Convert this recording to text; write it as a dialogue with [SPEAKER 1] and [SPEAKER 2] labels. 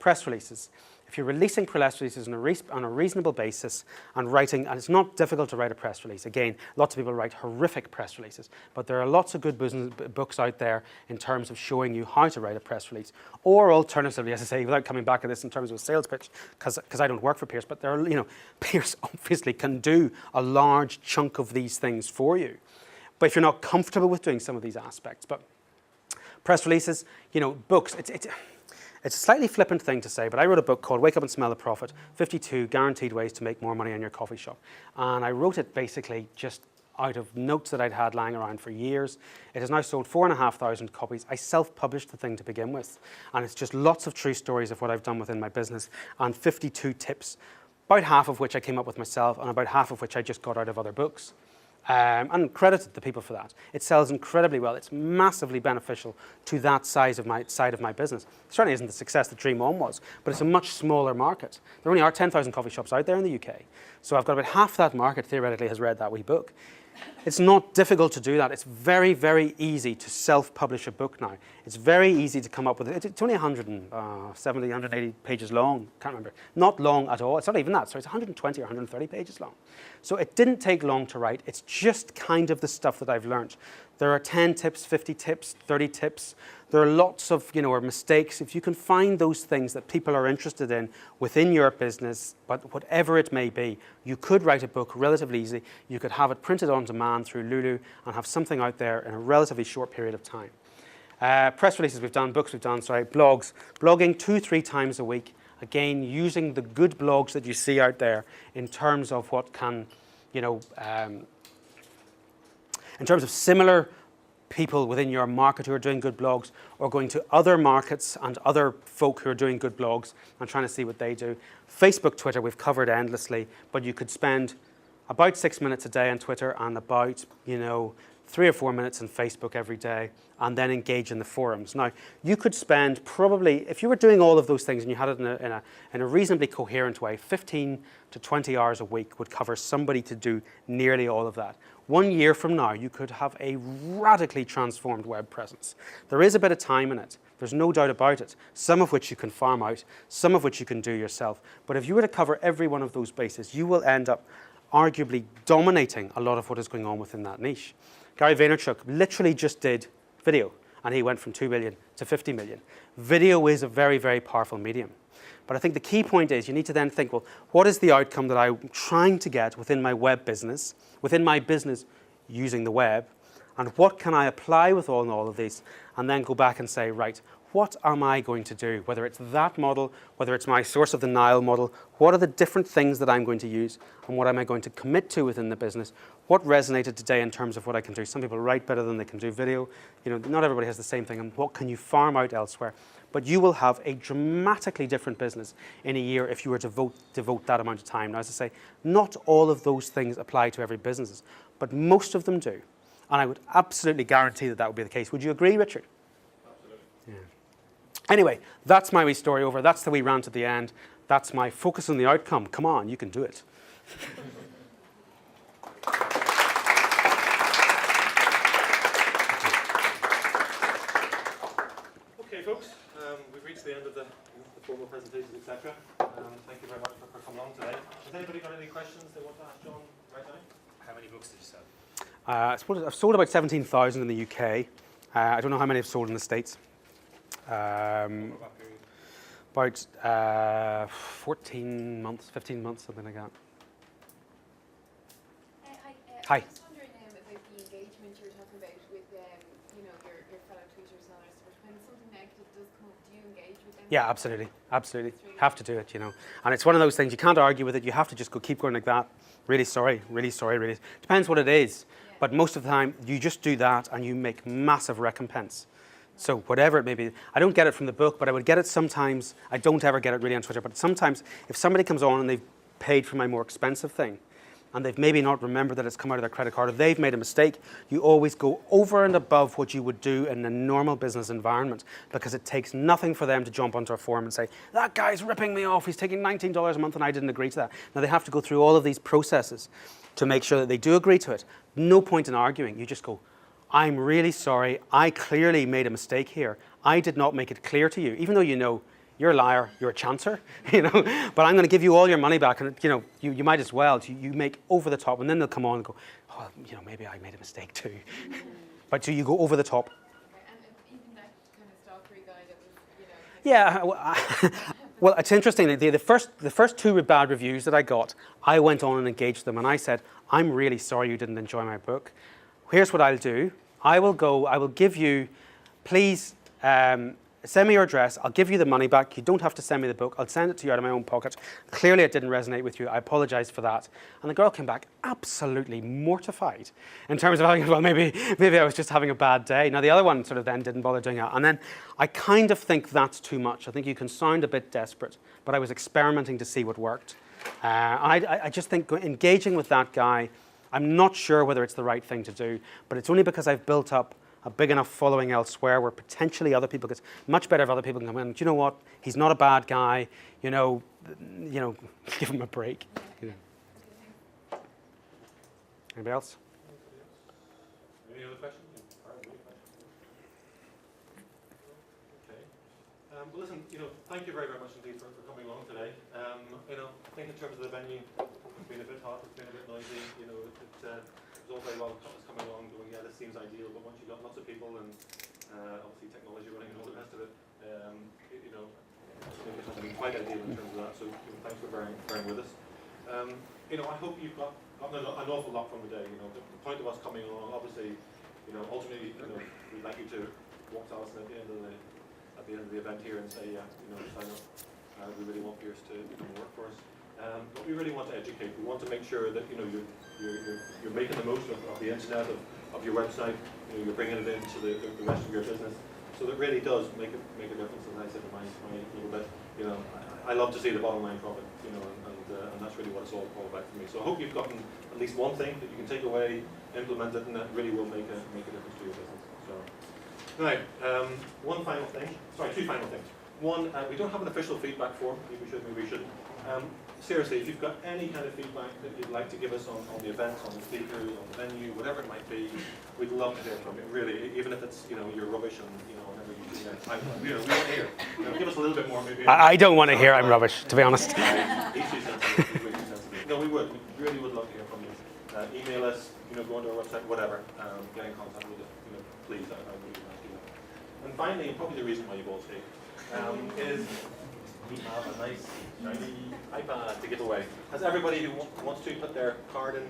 [SPEAKER 1] press releases. If you're releasing press releases on a reasonable basis and writing, and it's not difficult to write a press release. Again, lots of people write horrific press releases, but there are lots of good books out there in terms of showing you how to write a press release. Or alternatively, as I say, without coming back at this in terms of a sales pitch, because I don't work for Pierce, but there are, Pierce obviously can do a large chunk of these things for you. But if you're not comfortable with doing some of these aspects, but press releases, books, it's a slightly flippant thing to say, but I wrote a book called Wake Up and Smell the Profit, 52 Guaranteed Ways to Make More Money in Your Coffee Shop. And I wrote it basically just out of notes that I'd had lying around for years. It has now sold 4,500 copies. I self-published the thing to begin with. And it's just lots of true stories of what I've done within my business and 52 tips, about half of which I came up with myself and about half of which I just got out of other books. And credited the people for that. It sells incredibly well. It's massively beneficial to that side of my business. It certainly isn't the success that Dream On was, but it's a much smaller market. There only are 10,000 coffee shops out there in the UK. So I've got about half that market theoretically has read that wee book. It's not difficult to do that. It's very, very easy to self-publish a book now. It's very easy to come up with it. It's only 170, 180 pages long. Can't remember. Not long at all. It's not even that. So it's 120 or 130 pages long. So it didn't take long to write. It's just kind of the stuff that I've learned. There are 10 tips, 50 tips, 30 tips. There are lots of, mistakes. If you can find those things that people are interested in within your business, but whatever it may be, you could write a book relatively easily. You could have it printed on demand through Lulu and have something out there in a relatively short period of time. Press releases we've done, books we've done, blogs. Blogging 2-3 times a week. Again, using the good blogs that you see out there in terms of what can, in terms of similar people within your market who are doing good blogs, or going to other markets and other folk who are doing good blogs and trying to see what they do. Facebook, Twitter, we've covered endlessly, but you could spend about 6 minutes a day on Twitter and about, 3 or 4 minutes on Facebook every day, and then engage in the forums. Now, you could spend probably, if you were doing all of those things and you had it in a reasonably coherent way, 15 to 20 hours a week would cover somebody to do nearly all of that. 1 year from now, you could have a radically transformed web presence. There is a bit of time in it. There's no doubt about it. Some of which you can farm out, some of which you can do yourself. But if you were to cover every one of those bases, you will end up arguably dominating a lot of what is going on within that niche. Gary Vaynerchuk literally just did video, and he went from 2 million to 50 million. Video is a very, very powerful medium. But I think the key point is you need to then think, well, what is the outcome that I'm trying to get within my web business, within my business using the web, and what can I apply with all of these, and then go back and say, right, what am I going to do? Whether it's that model, whether it's my Source of the Nile model, what are the different things that I'm going to use, and what am I going to commit to within the business? What resonated today in terms of what I can do? Some people write better than they can do video. Not everybody has the same thing, and what can you farm out elsewhere? But you will have a dramatically different business in a year if you were to devote that amount of time. Now, as I say, not all of those things apply to every business, but most of them do. And I would absolutely guarantee that would be the case. Would you agree, Richard?
[SPEAKER 2] Absolutely.
[SPEAKER 1] Yeah. Anyway, that's my wee story over. That's the wee rant at the end. That's my focus on the outcome. Come on, you can do it.
[SPEAKER 2] Okay, folks, we've reached the end of the formal presentations, etc. Thank you very much for coming along today. Has anybody got any questions they want to ask John right now? How many books did you sell?
[SPEAKER 1] I've sold about 17,000 in the UK. I don't know how many I've sold in the States. About 14 months, 15 months, something like that. Hi.
[SPEAKER 3] I was just wondering about the engagement you were talking about with your fellow tweeters and others. When something negative does come up, do you engage with them?
[SPEAKER 1] Yeah, absolutely. Absolutely. Have to do it, And it's one of those things, you can't argue with it. You have to just keep going like that. Really sorry, really sorry, really. Depends what it is. Yeah. But most of the time, you just do that and you make massive recompense. So whatever it may be, I don't get it from the book, but I would get it sometimes. I don't ever get it really on Twitter, but sometimes if somebody comes on and they've paid for my more expensive thing, and they've maybe not remembered that it's come out of their credit card, or they've made a mistake, you always go over and above what you would do in a normal business environment, because it takes nothing for them to jump onto a forum and say, that guy's ripping me off, he's taking $19 a month and I didn't agree to that. Now they have to go through all of these processes to make sure that they do agree to it. No point in arguing, you just go, I'm really sorry, I clearly made a mistake here. I did not make it clear to you, even though you you're a liar, you're a chancer, you know, but I'm going to give you all your money back, and you know, you might as well. You make over the top, and then they'll come on and go, oh, you know, maybe I made a mistake too. But so you go over the top.
[SPEAKER 3] And even that kind of stalkery guy that was, you know.
[SPEAKER 1] Yeah, well, it's interesting. The first two bad reviews that I got, I went on and engaged them, and I said, I'm really sorry you didn't enjoy my book. Here's what I'll do. I will give you, please send me your address. I'll give you the money back. You don't have to send me the book. I'll send it to you out of my own pocket. Clearly, it didn't resonate with you. I apologize for that. And the girl came back absolutely mortified in terms of, well, maybe I was just having a bad day. Now, the other one sort of then didn't bother doing that. And then I kind of think that's too much. I think you can sound a bit desperate, but I was experimenting to see what worked. And I just think engaging with that guy, I'm not sure whether it's the right thing to do, but it's only because I've built up a big enough following elsewhere where potentially other people, it's much better if other people can come in. Do you know what? He's not a bad guy. You know, give him a break. You know. Anybody else?
[SPEAKER 2] Any other questions? Okay. Well, listen, thank you very, very much indeed for coming along today. I think in terms of the venue, it's been a bit hot, it's been a bit noisy. It was all very well coming along, going, yeah, this seems ideal, but once you've got lots of people and obviously technology running and all the rest of it, it hasn't been quite ideal in terms of that. So thanks for bearing with us. I hope you've gotten an awful lot from the day. The point of us coming along, obviously, ultimately, we'd like you to walk to Alison at the end of the event here and say, yeah, sign up. We really want Pierce to work for us. But we really want to educate. We want to make sure that you're making the most of the internet, of your website. You're bringing it into the rest of your business, so that really does make a difference. As I said in my little bit, I love to see the bottom line profit. And that's really what it's all about for me. So I hope you've gotten at least one thing that you can take away, implement it, and that really will make a difference to your business. So, now, two final things. One, we don't have an official feedback form. Maybe we shouldn't. Seriously, if you've got any kind of feedback that you'd like to give us on the events, on the speakers, on the venue, whatever it might be, we'd love to hear from you. Really, even if it's you're rubbish and whenever you do that, we want to hear. Give us a little bit more, maybe.
[SPEAKER 1] I don't want to hear I'm rubbish, to be honest.
[SPEAKER 2] He's too sensitive. He's way too sensitive. No, we really would love to hear from you. Email us, go onto our website, whatever. Get in contact with us. Please, I really want to do that. And finally, and probably the reason why you all stayed, is we have a nice shiny iPad to give away. Has everybody who wants to put their card in